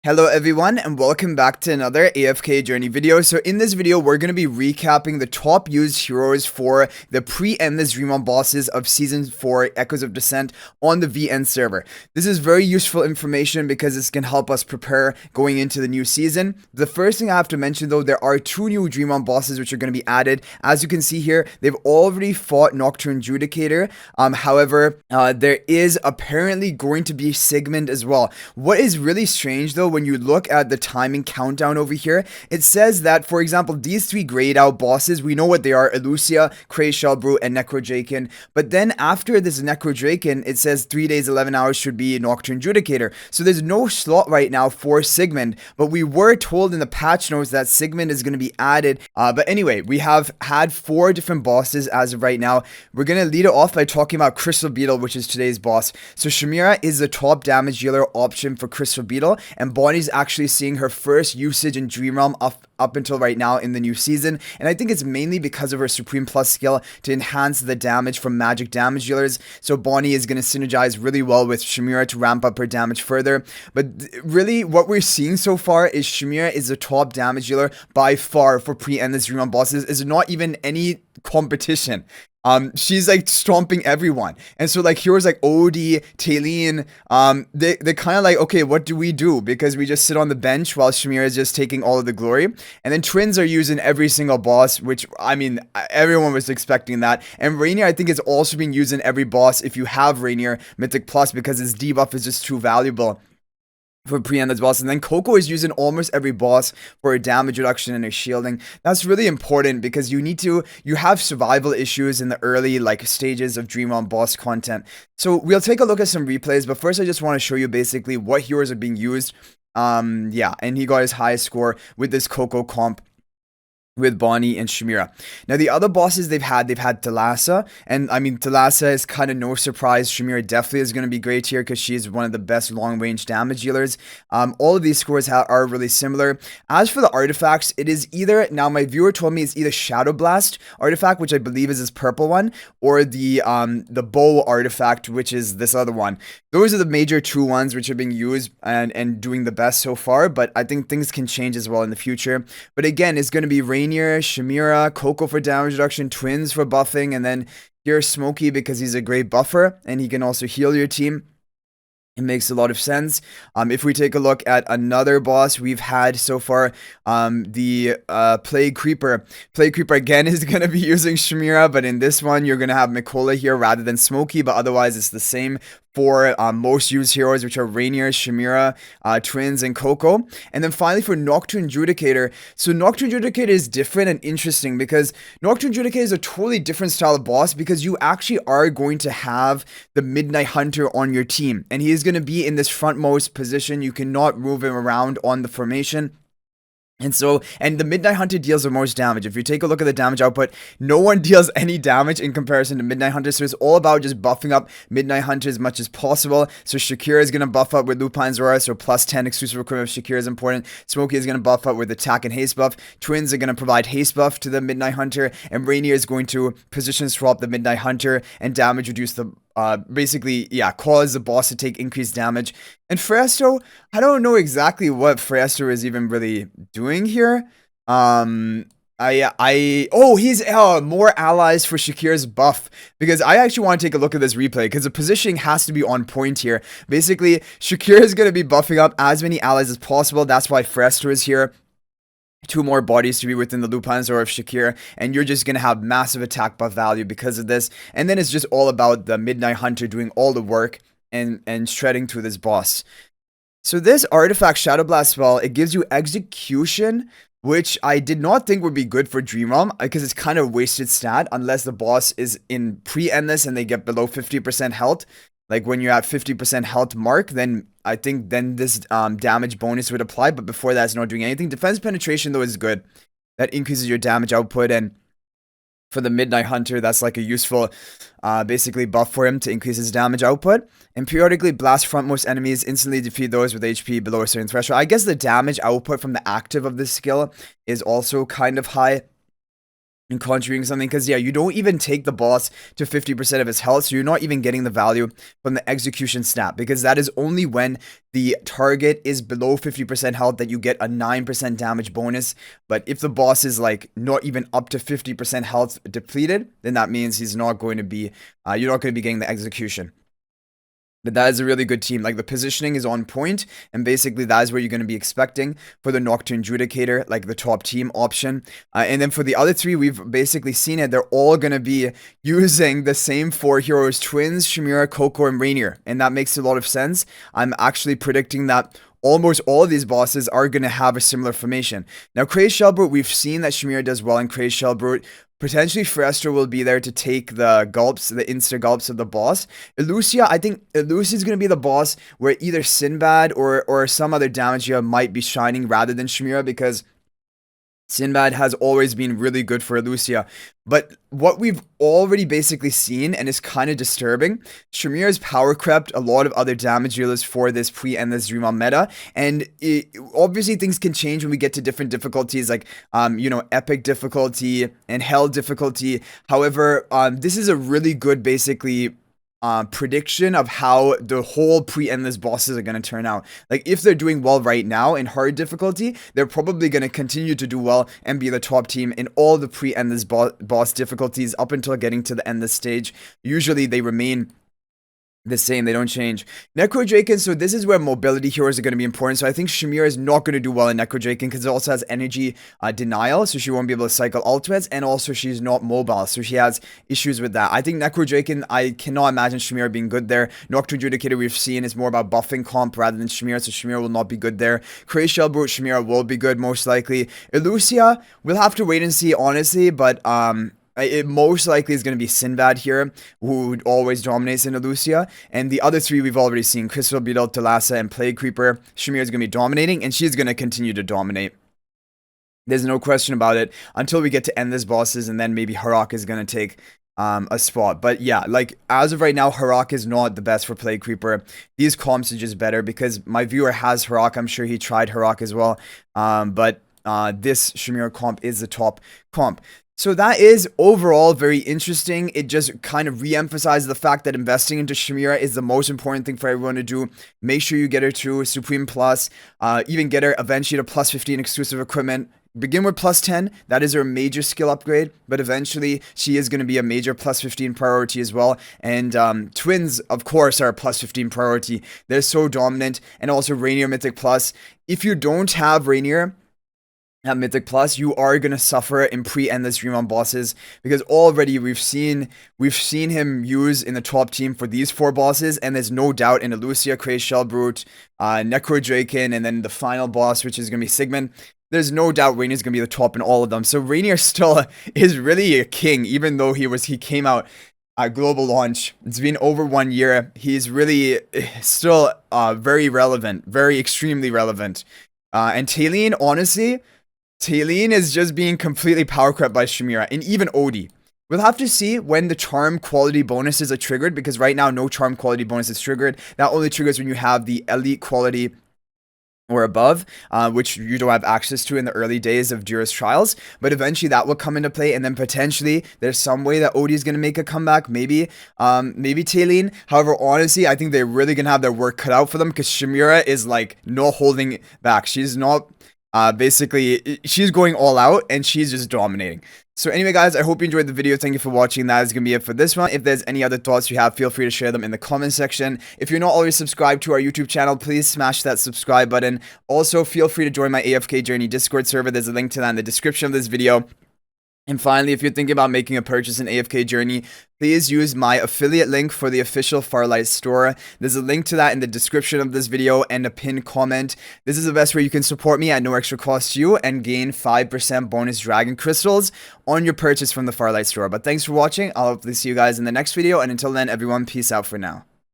Hello everyone and welcome back to another AFK journey video. So in this video we're going to be recapping the top used heroes for the pre-endless Dream bosses of Season 4 Echoes of Descent on the VN server. This is very useful information because this can help us prepare going into the new season. The first thing I have to mention though, there are two new Dream bosses which are going to be added. As you can see here, they've already fought Nocturne Judicator. However, there is apparently going to be Sigmund as well. What is really strange though, when you look at the timing countdown over here, it says that, for example, these three grayed out bosses, we know what they are: Elusia, Cray-Shellbrew, and Necrodraken. But then after this Necrodraken, it says 3 days, 11 hours should be Nocturne Judicator. So there's no slot right now for Sigmund, but we were told in the patch notes that Sigmund is going to be added. But anyway, we have had 4 different bosses as of right now. We're going to lead it off by talking about Crystal Beetle, which is today's boss. So Shemira is the top damage dealer option for Crystal Beetle, and Bonnie's actually seeing her first usage in Dream Realm up until right now in the new season, and I think it's mainly because of her Supreme Plus skill to enhance the damage from magic damage dealers. So Bonnie is going to synergize really well with Shemira to ramp up her damage further. But really what we're seeing so far is Shemira is the top damage dealer by far for pre-endless Dream Realm bosses. Is not even any competition. She's like stomping everyone. And so like heroes like Odie, Talene, they're kind of like, okay, what do we do? Because we just sit on the bench while Shemira is just taking all of the glory. And then twins are using every single boss, which, I mean, everyone was expecting that. And Reinier, I think, is also being used in every boss if you have Reinier Mythic Plus, because his debuff is just too valuable for pre-endless boss. And then Coco is using almost every boss for a damage reduction and a shielding. That's really important because you have survival issues in the early like stages of Dream On boss content. So we'll take a look at some replays, but first I just want to show you basically what heroes are being used. Yeah, and he got his highest score with this Coco comp with Bonnie and Shemira. Now the other bosses they've had Thalassa, and I mean Thalassa is kind of no surprise. Shemira definitely is going to be great here because she is one of the best long range damage dealers. All of these scores are really similar. As for the artifacts, it is either, now my viewer told me it's either Shadow Blast artifact, which I believe is this purple one, or the bow artifact, which is this other one. Those are the major two ones which are being used and doing the best so far, but I think things can change as well in the future. But again, it's going to be Reinier, Shemira, Coco for damage reduction, Twins for buffing, and then here's Smokey because he's a great buffer and he can also heal your team. It makes a lot of sense. If we take a look at another boss we've had so far, the Plague Creeper. Plague Creeper again is going to be using Shemira, but in this one you're going to have Mikola here rather than Smokey, but otherwise it's the same for most used heroes, which are Reinier, Shemira, Twins, and Coco. And then finally for Nocturne Judicator. So Nocturne Judicator is different and interesting because Nocturne Judicator is a totally different style of boss because you actually are going to have the Midnight Hunter on your team. And he is going to be in this frontmost position. You cannot move him around on the formation. And the Midnight Hunter deals the most damage. If you take a look at the damage output, no one deals any damage in comparison to Midnight Hunter. So it's all about just buffing up Midnight Hunter as much as possible. So Shakira is going to buff up with Lupine's Aura, so plus 10 exclusive equipment of Shakira is important. Smokey is going to buff up with attack and haste buff. Twins are going to provide haste buff to the Midnight Hunter. And Reinier is going to position swap the Midnight Hunter and damage reduce the basically, yeah, cause the boss to take increased damage. And Fresto, I don't know exactly what Fresto is even really doing here. He's more allies for Shakira's buff, because I actually want to take a look at this replay because the positioning has to be on point here. Basically, Shakira is going to be buffing up as many allies as possible. That's why Fresto is here. 2 more bodies to be within the Lupine's Aura of Shakira, and you're just going to have massive attack buff value because of this. And then it's just all about the Midnight Hunter doing all the work and shredding through this boss. So this artifact Shadow Blast spell, it gives you execution, which I did not think would be good for Dream Realm because it's kind of a wasted stat unless the boss is in pre-endless and they get below 50% health. Like when you're at 50% health mark, then I think then this damage bonus would apply. But before that, it's not doing anything. Defense penetration, though, is good. That increases your damage output. And for the Midnight Hunter, that's like a useful basically buff for him to increase his damage output. And periodically blast frontmost enemies, instantly defeat those with HP below a certain threshold. I guess the damage output from the active of this skill is also kind of high. and conjuring something, because yeah, you don't even take the boss to 50% of his health, so you're not even getting the value from the execution snap, because that is only when the target is below 50% health that you get a 9% damage bonus. But if the boss is like not even up to 50% health depleted, then that means he's not going to be you're not going to be getting the execution. But that is a really good team. Like, the positioning is on point, and basically that is what you're going to be expecting for the Nocturne Judicator, like the top team option. And then for the other three, we've basically seen it. They're all going to be using the same four heroes: Twins, Shemira, Coco, and Reinier. And that makes a lot of sense. I'm actually predicting that almost all of these bosses are going to have a similar formation. Now, Crazy Shellbrute, we've seen that Shemira does well in Crazy Shellbrute. Potentially, Frester will be there to take the gulps, the insta gulps of the boss. Elucia, I think Elucia is going to be the boss where either Sinbad or some other damage here might be shining rather than Shemira, because Sinbad has always been really good for Elucia. But what we've already basically seen, and is kind of disturbing, Shemira's Powercrept a lot of other damage dealers for this pre-endless Dream meta. And obviously things can change when we get to different difficulties, like, epic difficulty and hell difficulty. However, this is a really good, basically, prediction of how the whole pre-endless bosses are going to turn out. Like, if they're doing well right now in hard difficulty, they're probably going to continue to do well and be the top team in all the pre-endless boss difficulties up until getting to the endless stage. Usually they remain the same, they don't change. Necrodraken, so this is where mobility heroes are going to be important. So I think Shemira is not going to do well in Necrodraken, because it also has energy denial, so she won't be able to cycle ultimates, and also she's not mobile, so she has issues with that. I think Necrodraken, I cannot imagine Shemira being good there. Nocturne Judicator, we've seen, is more about buffing comp rather than Shemira, so Shemira will not be good there. Crazy Shellbrute, Shemira will be good, most likely. Elucia, we'll have to wait and see, honestly, but it most likely is going to be Sinbad here, who always dominates in Elucia. And the other three we've already seen: Crystal, Beetle, Thalassa, and Plague Creeper. Shemira is going to be dominating, and she's going to continue to dominate. There's no question about it until we get to endless bosses, and then maybe Harak is going to take a spot. But yeah, like, as of right now, Harak is not the best for Plague Creeper. These comps are just better, because my viewer has Harak. I'm sure he tried Harak as well. But this Shemira comp is the top comp. So that is overall very interesting. It just kind of re-emphasizes the fact that investing into Shemira is the most important thing for everyone to do. Make sure you get her to Supreme Plus, even get her eventually to plus 15 exclusive equipment. Begin with plus 10, that is her major skill upgrade, but eventually she is going to be a major plus 15 priority as well. And Twins, of course, are a plus 15 priority. They're so dominant. And also Reinier Mythic Plus. If you don't have Reinier at Mythic Plus, you are going to suffer in pre-endless Dream bosses, because already we've seen him use in the top team for these four bosses, and there's no doubt in Elucia, Crazy Shellbrute, Necrodraken, and then the final boss, which is going to be Sigmund. There's no doubt Rainier's going to be the top in all of them. So Reinier still is really a king, even though he came out at global launch. It's been over 1 year. He's really still very relevant, very extremely relevant. And Talene, honestly, Talene is just being completely powercrept by Shemira, and even Odie. We'll have to see when the charm quality bonuses are triggered, because right now no charm quality bonus is triggered. That only triggers when you have the elite quality or above, which you don't have access to in the early days of Jira's trials. But eventually that will come into play, and then potentially there's some way that Odie is going to make a comeback. Maybe Talene. However, honestly, I think they're really going to have their work cut out for them, because Shemira is like not holding back. She's not... basically, she's going all out, and she's just dominating. So anyway, guys, I hope you enjoyed the video. Thank you for watching. That is going to be it for this one. If there's any other thoughts you have, feel free to share them in the comment section. If you're not already subscribed to our YouTube channel, please smash that subscribe button. Also, feel free to join my AFK Journey Discord server. There's a link to that in the description of this video. And finally, if you're thinking about making a purchase in AFK Journey, please use my affiliate link for the official Farlight store. There's a link to that in the description of this video and a pinned comment. This is the best way you can support me at no extra cost to you and gain 5% bonus dragon crystals on your purchase from the Farlight store. But thanks for watching. I'll hopefully see you guys in the next video. And until then, everyone, peace out for now.